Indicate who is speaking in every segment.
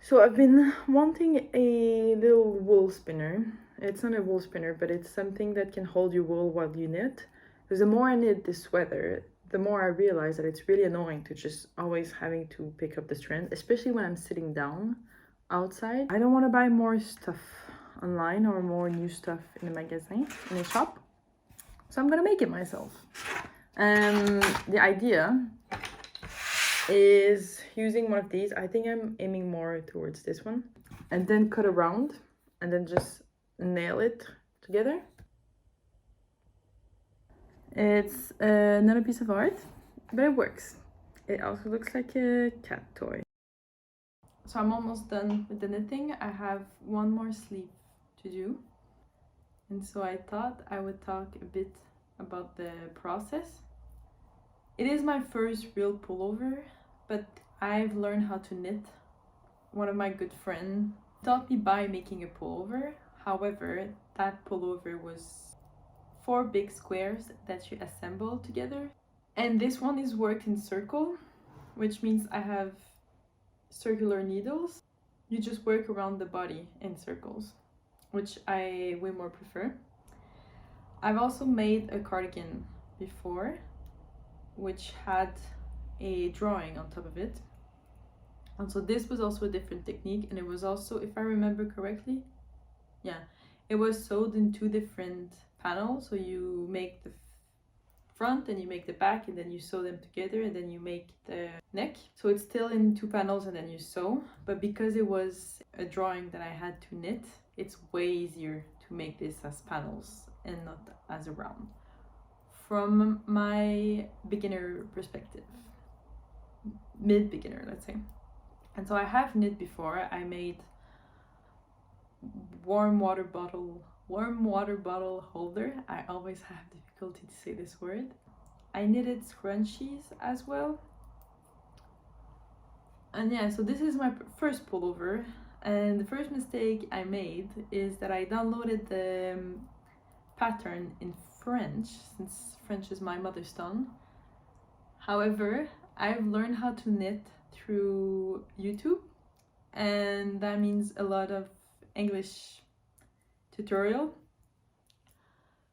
Speaker 1: So I've been wanting a little wool spinner. It's not a wool spinner, but it's something that can hold your wool while you knit. Because the more I knit this sweater, the more I realize that it's really annoying to just always having to pick up the strand, especially when I'm sitting down outside. I don't want to buy more stuff online or more new stuff in a magazine, in a shop. So I'm gonna make it myself. The idea is using one of these. I think I'm aiming more towards this one, and then cut around and then just nail it together. It's not a piece of art, but it works. It also looks like a cat toy. So I'm almost done with the knitting. I have one more sleeve to do, and so I thought I would talk a bit about the process. It is my first real pullover, but I've learned how to knit. One of my good friends taught me by making a pullover. However, that pullover was 4 big squares that you assemble together. And this one is worked in circle, which means I have circular needles. You just work around the body in circles, which I way more prefer. I've also made a cardigan before, which had a drawing on top of it. And so this was also a different technique, and it was also, if I remember correctly, yeah, it was sewed in 2 different panels. So you make the front and you make the back, and then you sew them together, and then you make the neck. So it's still in 2 panels and then you sew, but because it was a drawing that I had to knit, it's way easier to make this as panels and not as a round, from my beginner perspective, mid-beginner, let's say. And so I have knit before. I made warm water bottle holder. I always have difficulty to say this word. I knitted scrunchies as well. And yeah, so this is my first pullover, and the first mistake I made is that I downloaded the pattern in French, since French is my mother's tongue. However, I've learned how to knit through YouTube, and that means a lot of English tutorial,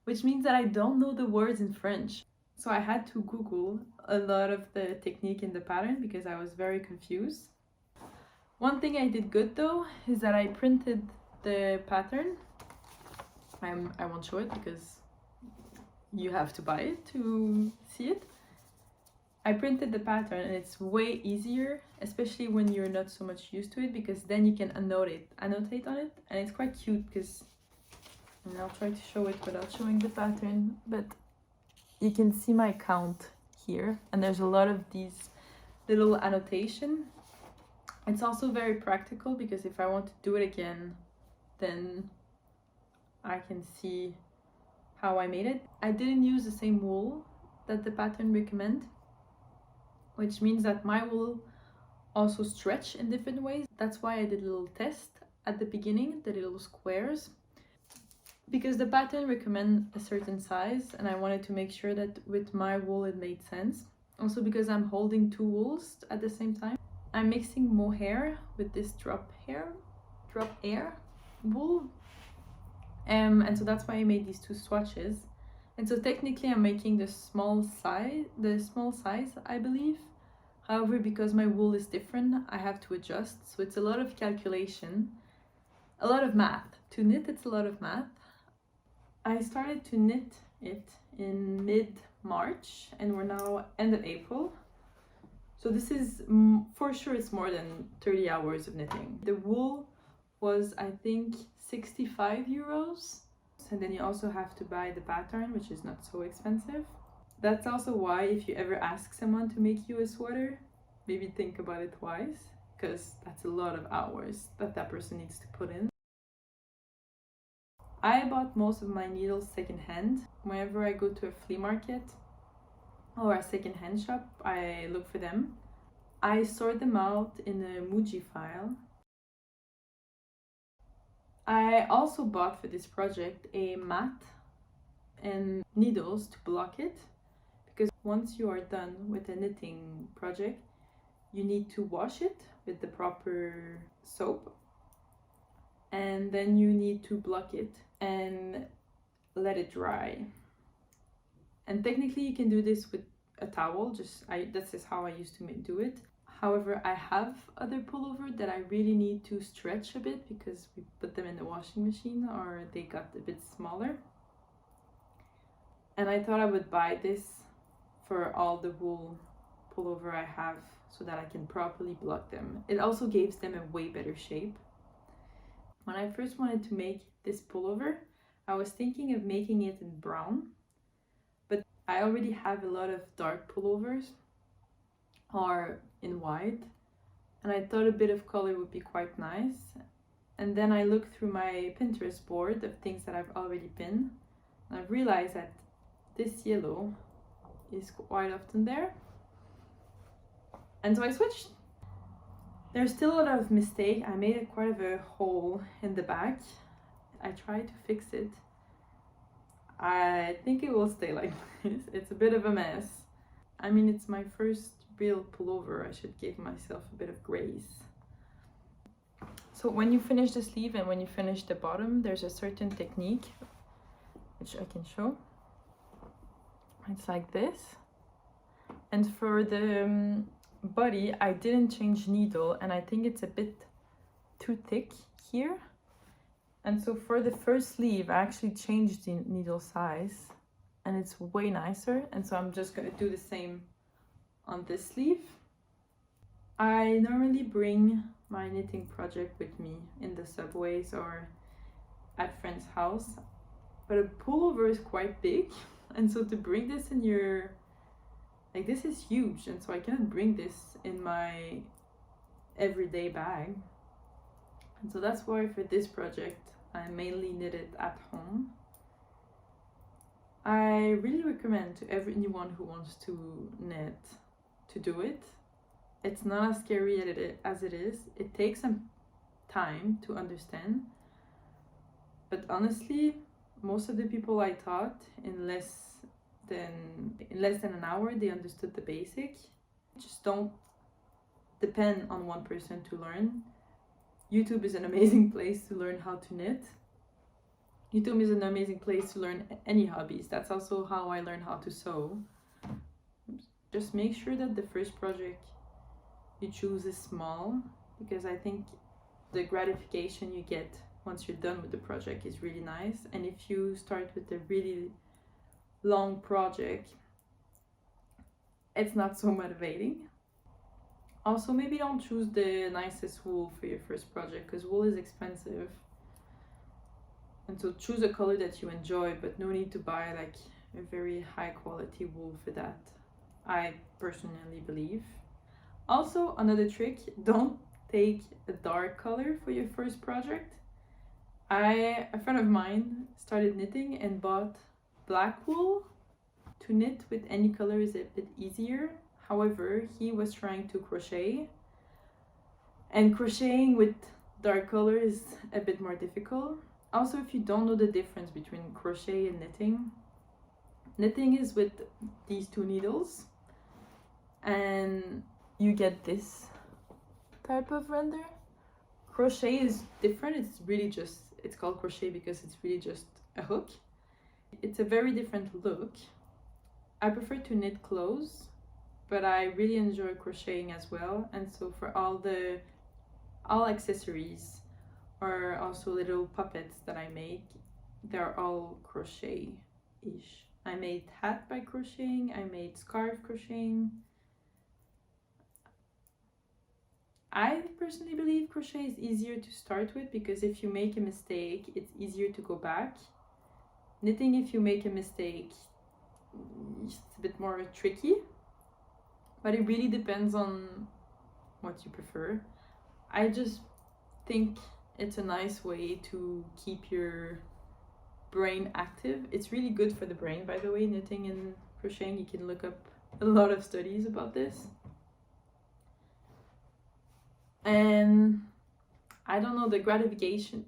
Speaker 1: which means that I don't know the words in French. So I had to Google a lot of the technique in the pattern because I was very confused. One thing I did good though is that I printed the pattern. I won't show it because you have to buy it to see it. I printed the pattern, and it's way easier, especially when you're not so much used to it, because then you can annotate on it, and it's quite cute because, and I'll try to show it without showing the pattern, but you can see my count here, and there's a lot of these little annotation. It's also very practical because if I want to do it again, then I can see how I made it. I didn't use the same wool that the pattern recommend, which means that my wool also stretch in different ways. That's why I did a little test at the beginning, the little squares, because the pattern recommend a certain size, and I wanted to make sure that with my wool it made sense. Also because I'm holding 2 wools at the same time. I'm mixing mohair with this drop air wool, and so that's why I made these 2 swatches. And so technically I'm making the small size, I believe. However, because my wool is different, I have to adjust. So it's a lot of calculation, a lot of math. To knit, it's a lot of math. I started to knit it in mid-March, and we're now end of April. So this is, for sure, it's more than 30 hours of knitting. The wool was, I think, 65 euros. And then you also have to buy the pattern, which is not so expensive. That's also why if you ever ask someone to make you a sweater, maybe think about it twice, because that's a lot of hours that person needs to put in. I bought most of my needles secondhand. Whenever I go to a flea market or a secondhand shop, I look for them. I sort them out in a Muji file. I also bought for this project a mat and needles to block it, because once you are done with a knitting project, you need to wash it with the proper soap, and then you need to block it and let it dry. And technically you can do this with a towel, that's just how I used to do it. However, I have other pullover that I really need to stretch a bit because we put them in the washing machine or they got a bit smaller. And I thought I would buy this for all the wool pullover I have so that I can properly block them. It also gives them a way better shape. When I first wanted to make this pullover, I was thinking of making it in brown, but I already have a lot of dark pullovers or in white, and I thought a bit of color would be quite nice. And then I looked through my Pinterest board of things that I've already pinned, and I've realized that this yellow is quite often there, and so I switched. There's still a lot of mistake. I made quite of a hole in the back. I tried to fix it. I think it will stay like this. It's a bit of a mess. I mean, it's my first real pullover. I should give myself a bit of grace. So when you finish the sleeve and when you finish the bottom, there's a certain technique which I can show. It's like this. And for the body, I didn't change needle, and I think it's a bit too thick here. And so for the first sleeve, I actually changed the needle size, and it's way nicer. And so I'm just gonna do the same on this sleeve. I normally bring my knitting project with me in the subways or at friend's house, but a pullover is quite big, and so to bring this in your, like, this is huge, and so I cannot bring this in my everyday bag. And so that's why for this project I mainly knit it at home. I really recommend to anyone who wants to knit to do it. It's not as scary as it is. It takes some time to understand, but honestly, most of the people I taught in less than an hour, they understood the basic. Just don't depend on one person to learn. YouTube is an amazing place to learn how to knit. YouTube is an amazing place to learn any hobbies. That's also how I learned how to sew. Just make sure that the first project you choose is small, because I think the gratification you get once you're done with the project is really nice. And if you start with a really long project, it's not so motivating. Also, maybe don't choose the nicest wool for your first project, because wool is expensive. And so choose a color that you enjoy, but no need to buy like a very high quality wool for that, I personally believe. Also, another trick, don't take a dark color for your first project. A friend of mine started knitting and bought black wool. To knit with any color is a bit easier. However, he was trying to crochet, and crocheting with dark color is a bit more difficult. Also, if you don't know the difference between crochet and knitting, knitting is with these two needles, and you get this type of render. Crochet is different. It's called crochet because it's really just a hook. It's a very different look. I prefer to knit clothes, but I really enjoy crocheting as well. And so for all accessories or also little puppets that I make, they're all crochet-ish. I made hat by crocheting, I made scarf crocheting. I personally believe crochet is easier to start with, because if you make a mistake, it's easier to go back. Knitting, if you make a mistake, it's a bit more tricky, but it really depends on what you prefer. I just think it's a nice way to keep your brain active. It's really good for the brain, by the way, knitting and crocheting. You can look up a lot of studies about this. And I don't know, the gratification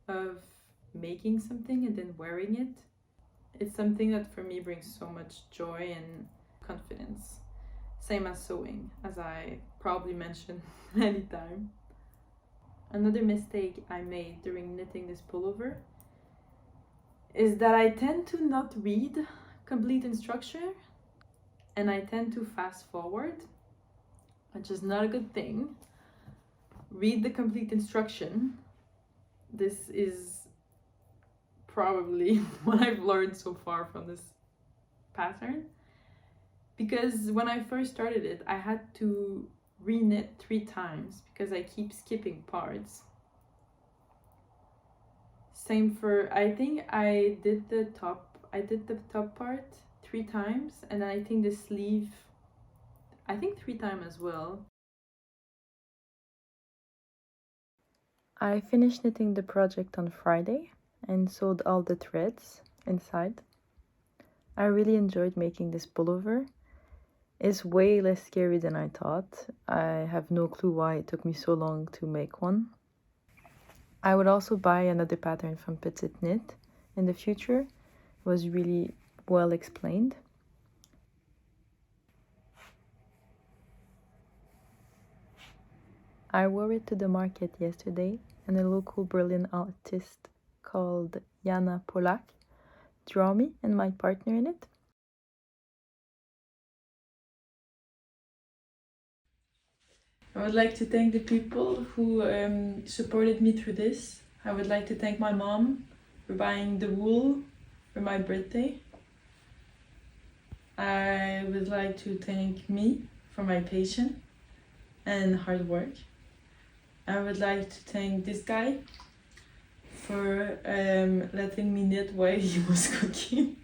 Speaker 1: of making something and then wearing it, it's something that for me brings so much joy and confidence. Same as sewing, as I probably mentioned many times. Another mistake I made during knitting this pullover is that I tend to not read complete instruction, and I tend to fast forward, which is not a good thing. Read the complete instruction. This is probably what I've learned so far from this pattern, because when I first started it, I had to re-knit 3 times because I keep skipping parts. Same for, I think I did the top part 3 times, and I think the sleeve, I think 3 times as well. I finished knitting the project on Friday and sewed all the threads inside. I really enjoyed making this pullover. It's way less scary than I thought. I have no clue why it took me so long to make one. I would also buy another pattern from Petiteknit in the future. It was really well explained. I wore it to the market yesterday, and a local Berlin artist called Jana Polak drew me and my partner in it. I would like to thank the people who supported me through this. I would like to thank my mom for buying the wool for my birthday. I would like to thank me for my patience and hard work. I would like to thank this guy for letting me knit while he was cooking.